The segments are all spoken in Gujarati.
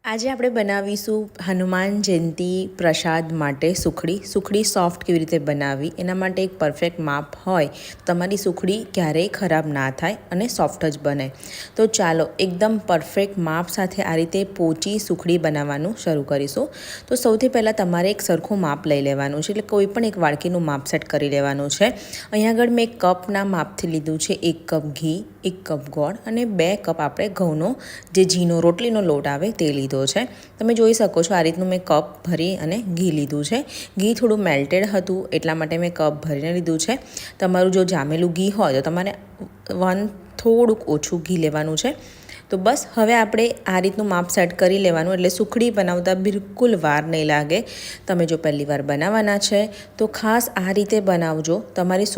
આજે આપણે બનાવીશું હનુમાન જયંતી પ્રસાદ માટે સુખડી સોફ્ટ કેવી રીતે બનાવવી એના માટે એક પરફેક્ટ માપ હોય તો તમારી સુખડી ક્યારેય ખરાબ ના થાય અને સોફ્ટ જ બને. તો ચાલો એકદમ પરફેક્ટ માપ સાથે આ રીતે પોચી સુખડી બનાવવાનું શરૂ કરીશું. તો સૌથી પહેલાં તમારે એક સરખું માપ લઈ લેવાનું છે, એટલે કોઈ પણ એક વાડકીનું માપ સેટ કરી લેવાનું છે. અહીંયા આગળ મેં એક કપના માપથી લીધું છે 1 કપ ઘી, 1 કપ ગોળ અને 2 કપ આપણે ઘઉંનો જે જીનો રોટલીનો લોટ આવે તે લીધો છે. તમે જોઈ શકો છો આ રીતનું મેં કપ ભરી અને ઘી લીધું છે. ઘી થોડું મેલ્ટેડ હતું એટલા માટે મેં કપ ભરીને લીધું છે. તમારું જો જામેલું ઘી હોય તો તમારે થોડુંક ઓછું ઘી લેવાનું છે. તો બસ હવે આપણે આ રીતનું માપ સેટ કરી લેવાનું, એટલે સુખડી બનાવતા બિલકુલ વાર નહીં લાગે. તમે જો પહેલી વાર બનાવવાના છે તો ખાસ આ રીતે બનાવજો. તમારી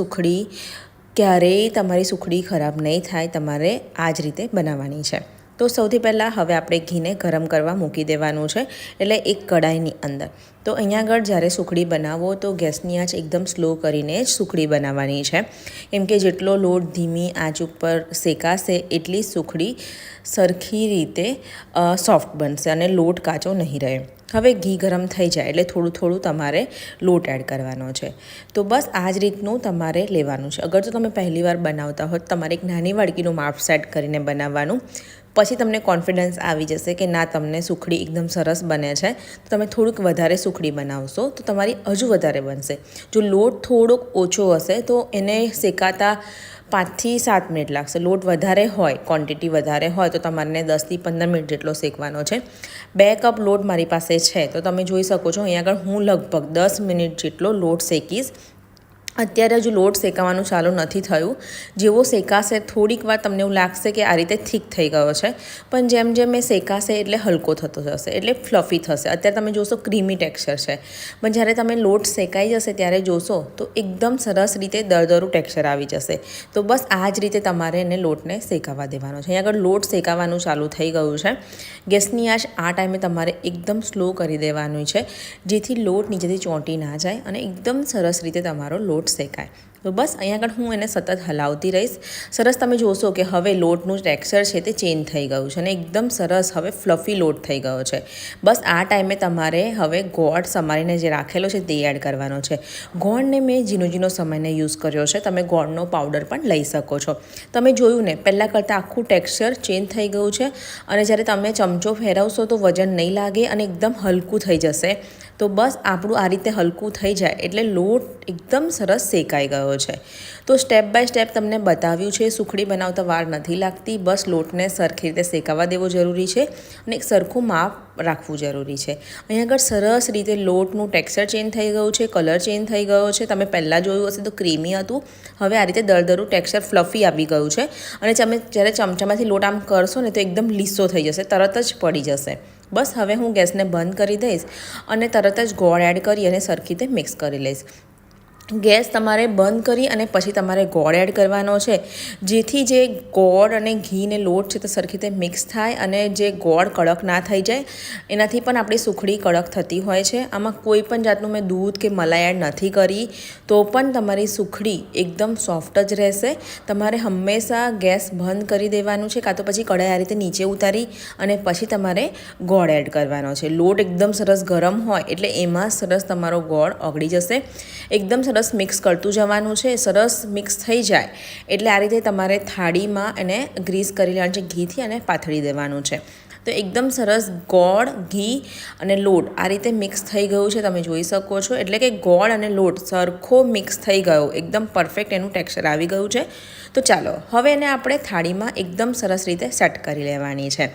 સુખડી ખરાબ નહીં થાય. તમારે આ જ રીતે બનાવવાની છે. તો સૌથી પહેલાં હવે આપણે ઘીને ગરમ કરવા મૂકી દેવાનું છે, એટલે એક કડાઈની અંદર. તો અહીંયા આગળ જ્યારે સુખડી બનાવો તો ગેસની આંચ એકદમ સ્લો કરીને જ સુખડી બનાવવાની છે, કેમ કે જેટલો લોટ ધીમી આંચ ઉપર શેકાશે એટલી સુખડી સરખી રીતે સોફ્ટ બનશે અને લોટ કાચો નહીં રહે. હવે ઘી ગરમ થઈ જાય એટલે થોડું થોડું તમારે લોટ એડ કરવાનો છે. તો બસ આ જ રીતનું તમારે લેવાનું છે. અગર તો તમે પહેલી વાર બનાવતા હો તો તમારે એક નાની વાડકીનું માપ સેટ કરીને બનાવવાનું. પછી તમને કોન્ફિડન્સ આવી જશે કે ના, તમને સુખડી એકદમ સરસ બને છે. તો તમે થોડુંક વધારે સુખડી બનાવશો તો તમારી હજુ વધારે બનશે. જો લોટ થોડોક ઓછો હશે તો એને શેકાતા 5 થી 7 મિનિટ લાગશે. લોટ વધારે હોય, ક્વોન્ટિટી વધારે હોય તો તમારે 10 થી 15 મિનિટ જેટલો શેકવાનો છે. 2 કપ લોટ મારી પાસે છે તો તમે જોઈ શકો છો અહીંયા આગળ હું લગભગ 10 મિનિટ જેટલો લોટ શેકીશ. અત્યારે હજુ લોટ શેકાવાનું ચાલુ નથી થયું. જેવો શેકાશે થોડીક વાર તમને એવું લાગશે કે આ રીતે થીક થઈ ગયો છે, પણ જેમ જેમ એ શેકાશે એટલે હલકો થતો જશે, એટલે ફ્લફી થશે. અત્યારે તમે જોશો ક્રીમી ટેક્સચર છે, પણ જ્યારે તમે લોટ શેકાઈ જશે ત્યારે જોશો તો એકદમ સરસ રીતે દરદરું ટેક્સચર આવી જશે. તો બસ આ જ રીતે તમારે એને લોટને શેકાવા દેવાનો છે. અહીં આગળ લોટ શેકાવાનું ચાલુ થઈ ગયું છે. ગેસની આંચ આ ટાઈમે તમારે એકદમ સ્લો કરી દેવાનું છે, જેથી લોટ નીચેથી ચોંટી ના જાય અને એકદમ સરસ રીતે તમારો લોટ શેકાય. તો બસ અહીંયા આગળ હું એને સતત હલાવતી રહીશ. સરસ તમે જોશો કે હવે લોટનું ટેક્સચર છે તે ચેન્જ થઈ ગયું છે અને એકદમ સરસ હવે ફ્લફી લોટ થઈ ગયો છે. બસ આ ટાઈમે તમારે હવે ગોળ સમારીને જે રાખેલો છે તે એડ કરવાનો છે. ગોળને મેં ઝીનો સમારીને યુઝ કર્યો છે. તમે ગોળનો પાવડર પણ લઈ શકો છો. તમે જોયું ને, પહેલાં કરતાં આખું ટેક્સચર ચેન્જ થઈ ગયું છે અને જ્યારે તમે ચમચો ફેરવશો તો વજન નહીં લાગે અને એકદમ હલકું થઈ જશે. તો બસ આપણું આ રીતે હલકું થઈ જાય એટલે લોટ એકદમ સરસ શેકાઈ ગયો છે. તો સ્ટેપ બાય સ્ટેપ તમને બતાવ્યું છે. સુખડી બનાવતા વાર નથી લાગતી. બસ લોટને સરખી રીતે શેકાવા દેવો જરૂરી છે અને એક સરખું માપ રાખવું જરૂરી છે. અહીં આગળ સરસ રીતે લોટનું ટેક્સચર ચેન્જ થઈ ગયું છે, કલર ચેન્જ થઈ ગયો છે. તમે પહેલાં જોયું હશે તો ક્રીમી હતું, હવે આ રીતે દરદરું ટેક્સચર ફ્લફી આવી ગયું છે. અને તમે જ્યારે ચમચામાંથી લોટ આમ કરશો ને તો એકદમ લીસો થઈ જશે, તરત જ પડી જશે. બસ હવે હું ગેસને બંધ કરી દઈશ અને તરત જ ગોળ એડ કરી અને સરખી રીતે મિક્સ કરી લઈશ. ગેસ તમારે બંધ કરી અને પછી તમારે ગોળ એડ કરવાનો છે, જેથી જે ગોળ અને ઘી ને લોટ છે તે સરખી રીતે મિક્સ થાય અને જે ગોળ કડક ના થઈ જાય. એનાથી પણ આપણી સુખડી કડક થતી હોય છે. આમાં કોઈ પણ જાતનું મેં દૂધ કે મલાઈ એડ નથી કરી તો પણ તમારી સુખડી એકદમ સોફ્ટ જ રહેશે. તમારે હંમેશા ગેસ બંધ કરી દેવાનું છે, કાં તો પછી કઢાઈ આ રીતે નીચે ઉતારી અને પછી તમારે ગોળ એડ કરવાનો છે. લોટ એકદમ સરસ ગરમ હોય એટલે એમાં સરસ તમારો ગોળ ઓગળી જશે. એકદમ સરસ મિક્સ કરતું જવાનું છે. સરસ મિક્સ થઈ જાય એટલે આ રીતે તમારે થાળીમાં એને ગ્રીસ કરી લેવાનું છે ઘીથી અને પાથરી દેવાનું છે. તો એકદમ સરસ ગોળ, ઘી અને લોટ આ રીતે મિક્સ થઈ ગયું છે, તમે જોઈ શકો છો. એટલે કે ગોળ અને લોટ સરખો મિક્સ થઈ ગયો, એકદમ પરફેક્ટ એનું ટેક્સચર આવી ગયું છે. તો ચાલો હવે એને આપણે થાળીમાં એકદમ સરસ રીતે સેટ કરી લેવાની છે.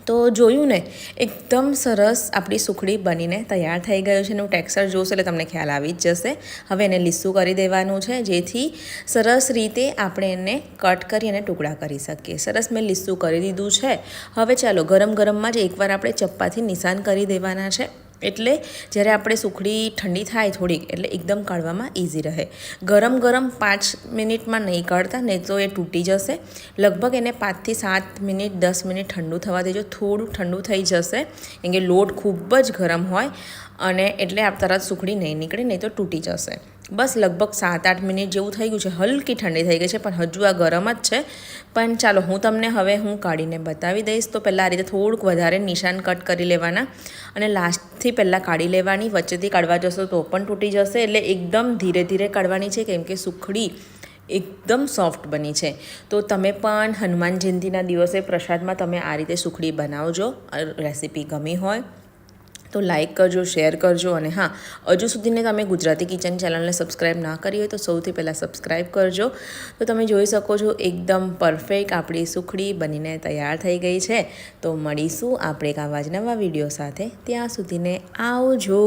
તો જોયું ને, એકદમ સરસ આપણી સુખડી બનીને તૈયાર થઈ ગયું છે. એનું ટેક્સચર જોશો એટલે તમને ખ્યાલ આવી જ જશે. હવે એને લીસું કરી દેવાનું છે, જેથી સરસ રીતે આપણે એને કટ કરી અને ટુકડા કરી શકીએ. સરસ મેં લીસું કરી દીધું છે. હવે ચાલો ગરમમાં જ એકવાર આપણે ચપ્પાથી નિશાન કરી દેવાના છે, એટલે જ્યારે આપણે સુખડી ઠંડી થાય થોડીક એટલે એકદમ કાઢવામાં ઇઝી રહે. ગરમ 5 મિનિટમાં નહીં કાઢતા, નહીં તો એ તૂટી જશે. લગભગ એને 5 થી 7 મિનિટ 10 મિનિટ ઠંડુ થવા દેજો. થોડું ઠંડુ થઈ જશે કેમ કે લોટ ખૂબ જ ગરમ હોય અને એટલે તરત સુખડી નહીં નીકળે, નહીં તો તૂટી જશે. બસ લગભગ 7-8 મિનિટ જેવું થઈ ગયું છે, હલકી ઠંડી થઈ ગઈ છે, પણ હજુ આ ગરમ જ છે. પણ ચાલો હું તમને હવે કાઢીને બતાવી દઈશ. તો પહેલાં આ રીતે થોડુંક વધારે નિશાન કટ કરી લેવાના અને લાસ્ટથી પહેલાં કાઢી લેવાની. વચ્ચેથી કાઢવા જશો તો પણ તૂટી જશે, એટલે એકદમ ધીરે ધીરે કાઢવાની છે, કેમ કે સુખડી એકદમ સોફ્ટ બની છે. તો તમે પણ હનુમાન જયંતીના દિવસે પ્રસાદમાં તમે આ રીતે સુખડી બનાવજો. રેસીપી ગમી હોય તો લાઇક કરજો, શેર કરજો. અને હા, હજુ સુધીને તમે ગુજરાતી કિચન ચેનલને સબસ્ક્રાઈબ ના કરી હોય તો સૌથી પહેલાં સબસ્ક્રાઈબ કરજો. તો તમે જોઈ શકો છો એકદમ પરફેક્ટ આપણી સુખડી બનીને તૈયાર થઈ ગઈ છે. તો મળીશું આપણે એક આવા જ નવા વિડીયો સાથે. ત્યાં સુધીને આવજો.